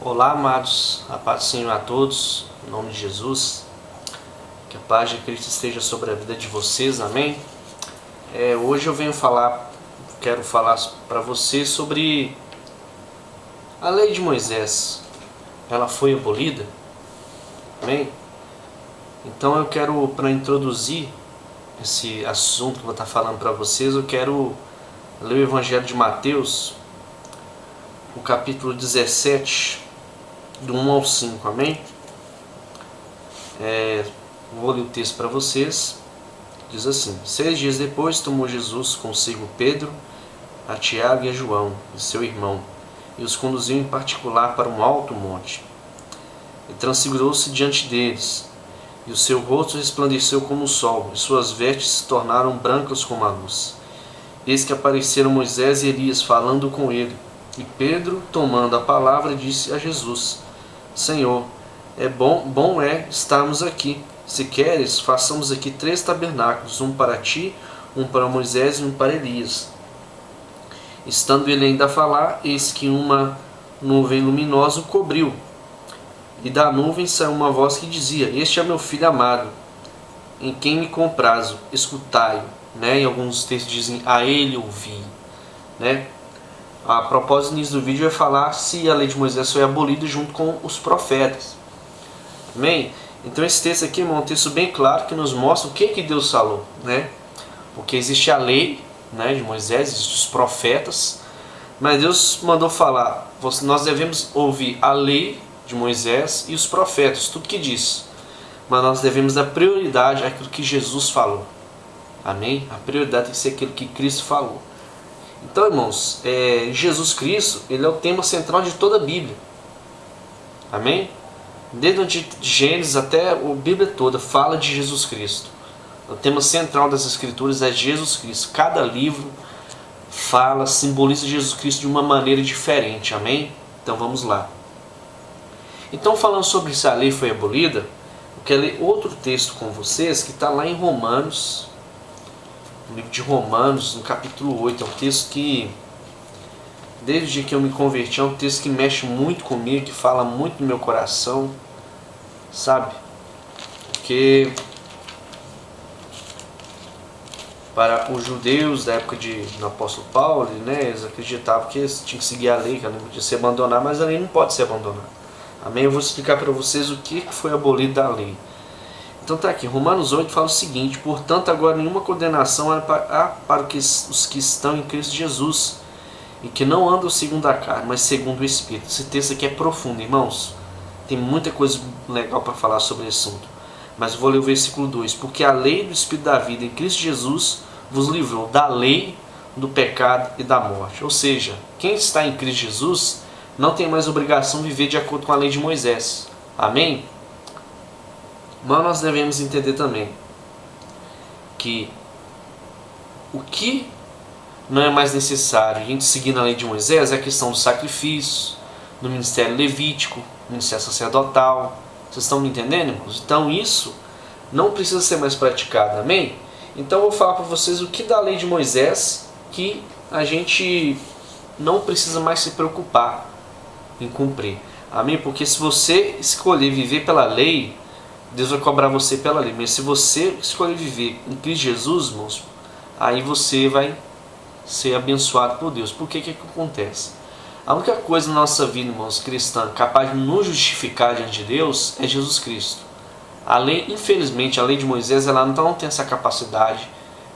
Olá, amados, a paz do Senhor a todos, em nome de Jesus, que a paz de Cristo esteja sobre a vida de vocês, amém? Hoje eu quero falar para vocês sobre a lei de Moisés. Ela foi abolida? Amém? Então eu quero, para introduzir esse assunto que eu vou estar falando para vocês, eu quero ler o Evangelho de Mateus, o capítulo 17, do 1 ao 5, amém? Vou ler o texto para vocês. Diz assim: 6 dias depois tomou Jesus consigo Pedro, a Tiago e a João, e seu irmão, e os conduziu em particular para um alto monte. E transfigurou-se diante deles, e o seu rosto resplandeceu como o sol, e suas vestes se tornaram brancas como a luz. Eis que apareceram Moisés e Elias falando com ele. E Pedro, tomando a palavra, disse a Jesus: Senhor, bom é estarmos aqui. Se queres, façamos aqui 3 tabernáculos, um para ti, um para Moisés e um para Elias. Estando ele ainda a falar, eis que uma nuvem luminosa o cobriu. E da nuvem saiu uma voz que dizia: Este é meu filho amado, em quem me comprazo, escutai-o. Em alguns textos dizem: a ele ouvi. A propósito, no início do vídeo, eu ia falar se a lei de Moisés foi abolida junto com os profetas. Amém? Então esse texto aqui, irmão, é um texto bem claro que nos mostra o que Deus falou. Porque existe a lei de Moisés, existem os profetas, mas Deus mandou falar: nós devemos ouvir a lei de Moisés e os profetas, tudo que diz. Mas nós devemos dar prioridade àquilo que Jesus falou. Amém? A prioridade tem que ser aquilo que Cristo falou. Então, irmãos, Jesus Cristo, ele é o tema central de toda a Bíblia. Amém? Desde Gênesis até a Bíblia toda fala de Jesus Cristo. O tema central das Escrituras é Jesus Cristo. Cada livro simboliza Jesus Cristo de uma maneira diferente. Amém? Então vamos lá. Então, falando sobre se a lei foi abolida, eu quero ler outro texto com vocês que está lá em Romanos. No livro de Romanos, no capítulo 8, é um texto que, desde o dia que eu me converti, é um texto que mexe muito comigo, que fala muito no meu coração, sabe? Porque para os judeus da época do apóstolo Paulo, eles acreditavam que eles tinham que seguir a lei, que ela não podia ser abandonada, mas a lei não pode ser abandonada. Amém? Eu vou explicar para vocês o que foi abolido da lei. Então está aqui, Romanos 8 fala o seguinte: portanto, agora nenhuma condenação há para os que estão em Cristo Jesus, e que não andam segundo a carne, mas segundo o Espírito. Esse texto aqui é profundo, irmãos. Tem muita coisa legal para falar sobre esse assunto. Mas eu vou ler o versículo 2. Porque a lei do Espírito da vida em Cristo Jesus vos livrou da lei, do pecado e da morte. Ou seja, quem está em Cristo Jesus não tem mais obrigação de viver de acordo com a lei de Moisés. Amém? Mas nós devemos entender também que o que não é mais necessário a gente seguir na lei de Moisés é a questão dos sacrifícios, do ministério levítico, do ministério sacerdotal. Vocês estão me entendendo, irmãos? Então isso não precisa ser mais praticado, amém? Então eu vou falar para vocês o que da lei de Moisés que a gente não precisa mais se preocupar em cumprir, amém? Porque se você escolher viver pela lei, Deus vai cobrar você pela lei. Mas se você escolher viver em Cristo Jesus, irmãos, aí você vai ser abençoado por Deus. Por que acontece? A única coisa na nossa vida, irmãos, cristã, capaz de nos justificar diante de Deus é Jesus Cristo. A lei, infelizmente, a lei de Moisés, ela não tem essa capacidade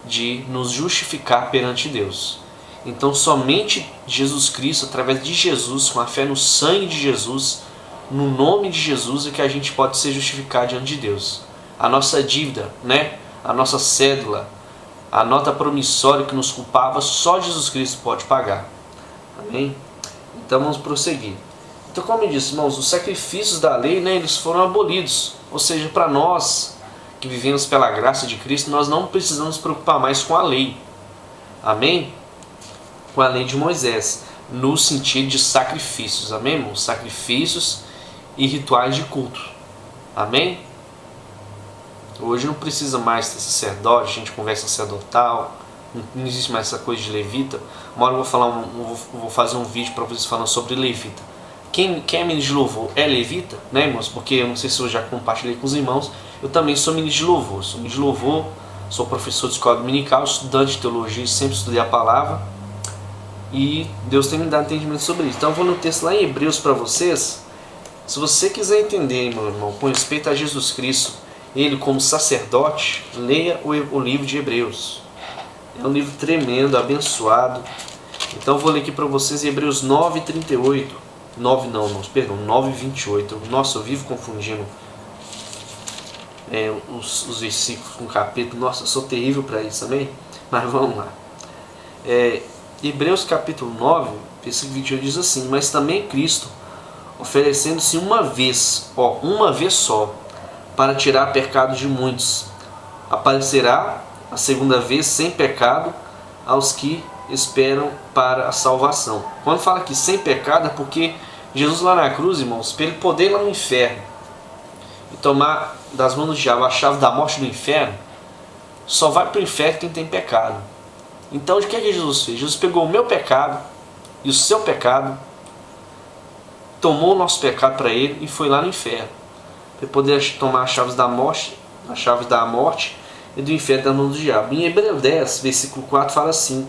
de nos justificar perante Deus. Então somente Jesus Cristo, através de Jesus, com a fé no sangue de Jesus, no nome de Jesus, é que a gente pode ser justificado diante de Deus. A nossa dívida, a nossa cédula, a nota promissória que nos culpava, só Jesus Cristo pode pagar. Amém? Então vamos prosseguir. Então, como eu disse, irmãos, os sacrifícios da lei, eles foram abolidos. Ou seja, para nós que vivemos pela graça de Cristo, nós não precisamos nos preocupar mais com a lei. Amém? Com a lei de Moisés, no sentido de sacrifícios. Amém, irmãos? Sacrifícios e rituais de culto. Amém? Hoje não precisa mais ter sacerdote, a gente conversa sacerdotal, não existe mais essa coisa de levita. Uma hora eu vou fazer um vídeo para vocês falando sobre levita. quem é ministro de louvor é levita, né, irmãos? Porque eu não sei se eu já compartilhei com os irmãos, eu também sou ministro de louvor. Sou ministro de louvor, sou professor de escola dominical, estudante de teologia, sempre estudei a palavra. E Deus tem me dado entendimento sobre isso. Então eu vou no texto lá em Hebreus para vocês. Se você quiser entender, meu irmão, com respeito a Jesus Cristo, ele como sacerdote, leia o livro de Hebreus. É um livro tremendo, abençoado. Então eu vou ler aqui para vocês Hebreus 9:38. 9:28. Nossa, eu vivo confundindo os versículos com capítulo. Nossa, eu sou terrível para isso também. Mas vamos lá. Hebreus capítulo 9, versículo 28 diz assim: mas também Cristo, oferecendo-se uma vez só, para tirar pecados de muitos, aparecerá a segunda vez sem pecado aos que esperam para a salvação. Quando fala aqui sem pecado é porque Jesus lá na cruz, irmãos, para ele poder ir lá no inferno e tomar das mãos do diabo a chave da morte do inferno, só vai para o inferno quem tem pecado. Então o que é que Jesus fez? Jesus pegou o meu pecado e o seu pecado, tomou o nosso pecado para ele e foi lá no inferno, para poder tomar as chaves da morte e do inferno da mão do diabo. Em Hebreus 10, versículo 4 fala assim,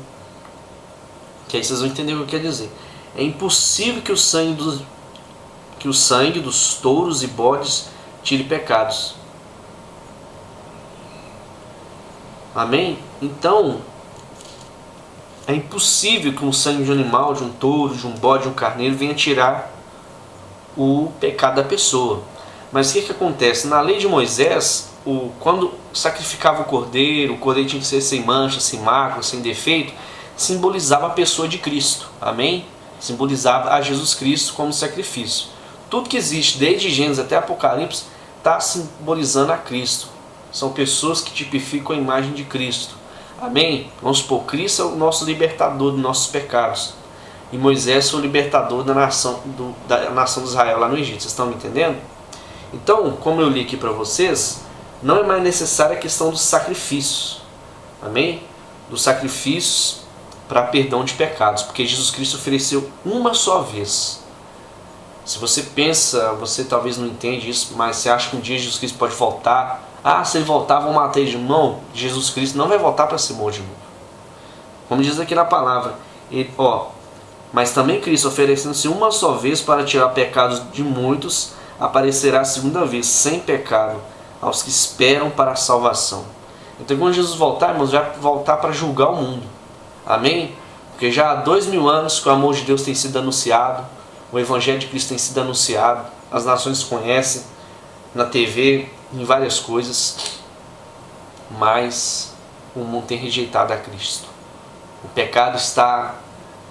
que aí vocês vão entender o que eu quero dizer. É impossível que o sangue dos touros e bodes tire pecados. Amém? Então, é impossível que um sangue de um animal, de um touro, de um bode, de um carneiro venha tirar o pecado da pessoa. Mas o que acontece? Na lei de Moisés, quando sacrificava o cordeiro tinha que ser sem mancha, sem mácula, sem defeito, simbolizava a pessoa de Cristo. Amém? Simbolizava a Jesus Cristo como sacrifício. Tudo que existe, desde Gênesis até Apocalipse, está simbolizando a Cristo. São pessoas que tipificam a imagem de Cristo. Amém? Vamos supor, Cristo é o nosso libertador dos nossos pecados. E Moisés foi o libertador da nação de Israel lá no Egito. Vocês estão me entendendo? Então, como eu li aqui para vocês, não é mais necessária a questão dos sacrifícios. Amém? Dos sacrifícios para perdão de pecados. Porque Jesus Cristo ofereceu uma só vez. Se você pensa, você talvez não entende isso, mas você acha que um dia Jesus Cristo pode voltar. Ah, se ele voltar, vão matar ele de novo. Não, Jesus Cristo não vai voltar para ser morto de novo. Como diz aqui na palavra, mas também Cristo, oferecendo-se uma só vez para tirar pecados de muitos, aparecerá a segunda vez, sem pecado, aos que esperam para a salvação. Então quando Jesus voltar, irmãos, vai voltar para julgar o mundo. Amém? Porque já há 2000 anos que o amor de Deus tem sido anunciado, o Evangelho de Cristo tem sido anunciado, as nações conhecem, na TV, em várias coisas, mas o mundo tem rejeitado a Cristo. O pecado está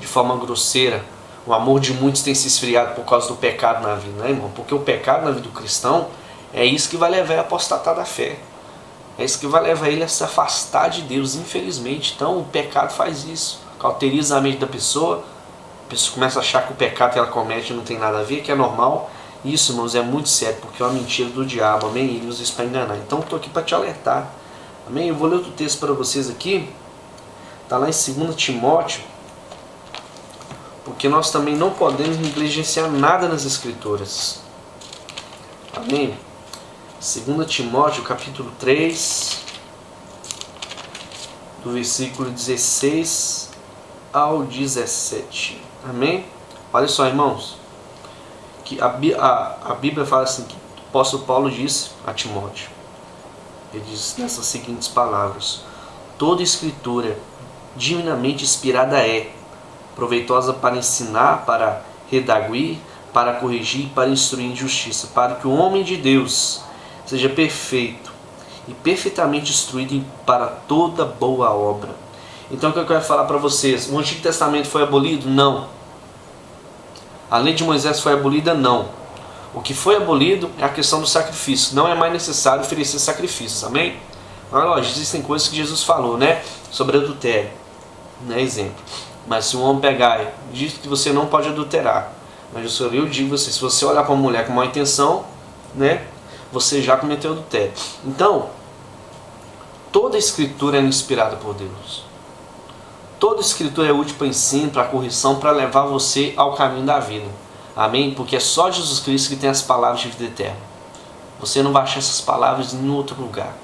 de forma grosseira, o amor de muitos tem se esfriado por causa do pecado na vida, né, irmão? Porque o pecado na vida do cristão é isso que vai levar ele a apostatar da fé. É isso que vai levar ele a se afastar de Deus, infelizmente. Então o pecado faz isso, cauteriza a mente da pessoa, a pessoa começa a achar que o pecado que ela comete não tem nada a ver, que é normal. Isso, irmãos, é muito sério, porque é uma mentira do diabo, amém? Ele usa isso para enganar. Então estou aqui para te alertar, amém? Eu vou ler outro texto para vocês aqui, está lá em 2 Timóteo, porque nós também não podemos negligenciar nada nas Escrituras, amém? 2 Timóteo, capítulo 3, do versículo 16 ao 17, amém? Olha só, irmãos, que a Bíblia fala assim, que o apóstolo Paulo disse a Timóteo, ele diz nessas seguintes palavras: toda escritura divinamente inspirada proveitosa para ensinar, para redarguir, para corrigir, para instruir em justiça, para que o homem de Deus seja perfeito e perfeitamente instruído para toda boa obra. Então o que eu quero falar para vocês? O Antigo Testamento foi abolido? Não. A lei de Moisés foi abolida? Não. O que foi abolido é a questão do sacrifício. Não é mais necessário oferecer sacrifícios, amém? Mas lógico, existem coisas que Jesus falou, né? Sobre adultério, né? Exemplo. Mas se um homem pegar e diz que você não pode adulterar, mas eu digo você, se você olhar para uma mulher com má intenção, né? Você já cometeu adultério. Então, toda a escritura é inspirada por Deus. Toda escritura é útil para ensino, para correção, para levar você ao caminho da vida. Amém? Porque é só Jesus Cristo que tem as palavras de vida eterna. Você não vai achar essas palavras em nenhum outro lugar.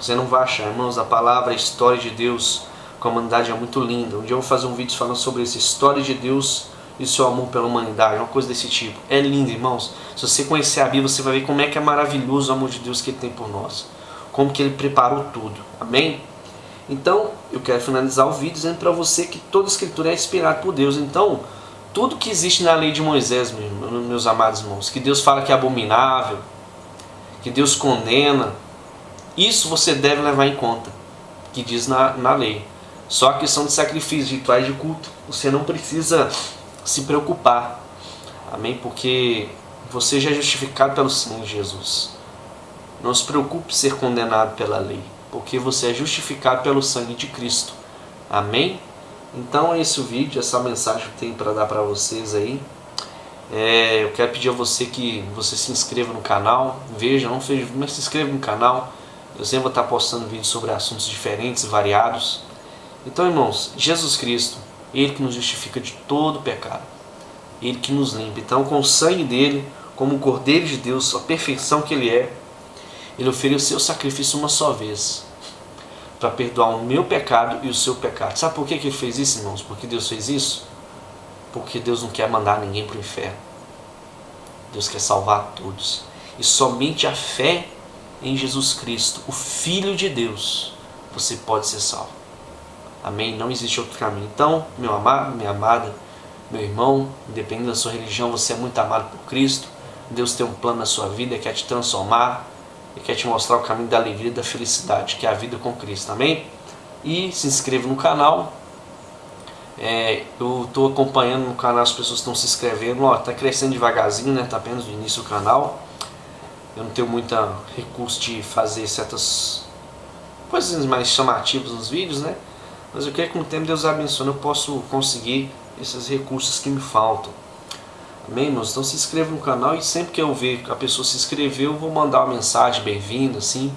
Você não vai achar, irmãos, a palavra, a história de Deus com a humanidade é muito linda. Um dia eu vou fazer um vídeo falando sobre essa história de Deus e o seu amor pela humanidade, uma coisa desse tipo. É lindo, irmãos. Se você conhecer a Bíblia, você vai ver como é que é maravilhoso o amor de Deus que Ele tem por nós. Como que Ele preparou tudo. Amém? Então, eu quero finalizar o vídeo dizendo para você que toda a Escritura é inspirada por Deus. Então, tudo que existe na lei de Moisés, meus amados irmãos, que Deus fala que é abominável, que Deus condena, isso você deve levar em conta, que diz na lei. Só a questão de sacrifício, de rituais de culto, você não precisa se preocupar. Amém? Porque você já é justificado pelo sangue de Jesus. Não se preocupe em ser condenado pela lei, porque você é justificado pelo sangue de Cristo. Amém? Então é esse o vídeo, essa mensagem que eu tenho para dar para vocês aí. Eu quero pedir a você que você se inscreva no canal. Veja, não fez, mas se inscreva no canal. Eu sempre vou estar postando vídeos sobre assuntos diferentes, variados. Então, irmãos, Jesus Cristo, Ele que nos justifica de todo pecado. Ele que nos limpa. Então, com o sangue dele, como o Cordeiro de Deus, a perfeição que Ele é, Ele ofereceu o sacrifício uma só vez, para perdoar o meu pecado e o seu pecado. Sabe por que Ele fez isso, irmãos? Por que Deus fez isso? Porque Deus não quer mandar ninguém para o inferno. Deus quer salvar todos. E somente a fé em Jesus Cristo, o Filho de Deus, você pode ser salvo. Amém? Não existe outro caminho. Então, meu amado, minha amada, meu irmão, independente da sua religião, você é muito amado por Cristo. Deus tem um plano na sua vida, Ele quer te transformar, Ele quer te mostrar o caminho da alegria e da felicidade, que é a vida com Cristo. Amém? E se inscreva no canal. Eu estou acompanhando no canal, as pessoas estão se inscrevendo. Está crescendo devagarzinho, né? Está apenas no início do canal. Eu não tenho muito recurso de fazer certas coisas mais chamativas nos vídeos, né? Mas eu quero que com o tempo Deus abençoe, eu posso conseguir esses recursos que me faltam. Amém, irmãos? Então se inscreva no canal e sempre que eu ver que a pessoa se inscreveu, eu vou mandar uma mensagem bem-vinda, assim,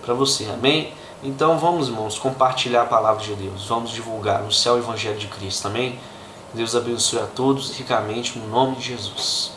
para você. Amém? Então vamos, irmãos, compartilhar a palavra de Deus. Vamos divulgar no céu o Evangelho de Cristo. Amém? Deus abençoe a todos ricamente no nome de Jesus.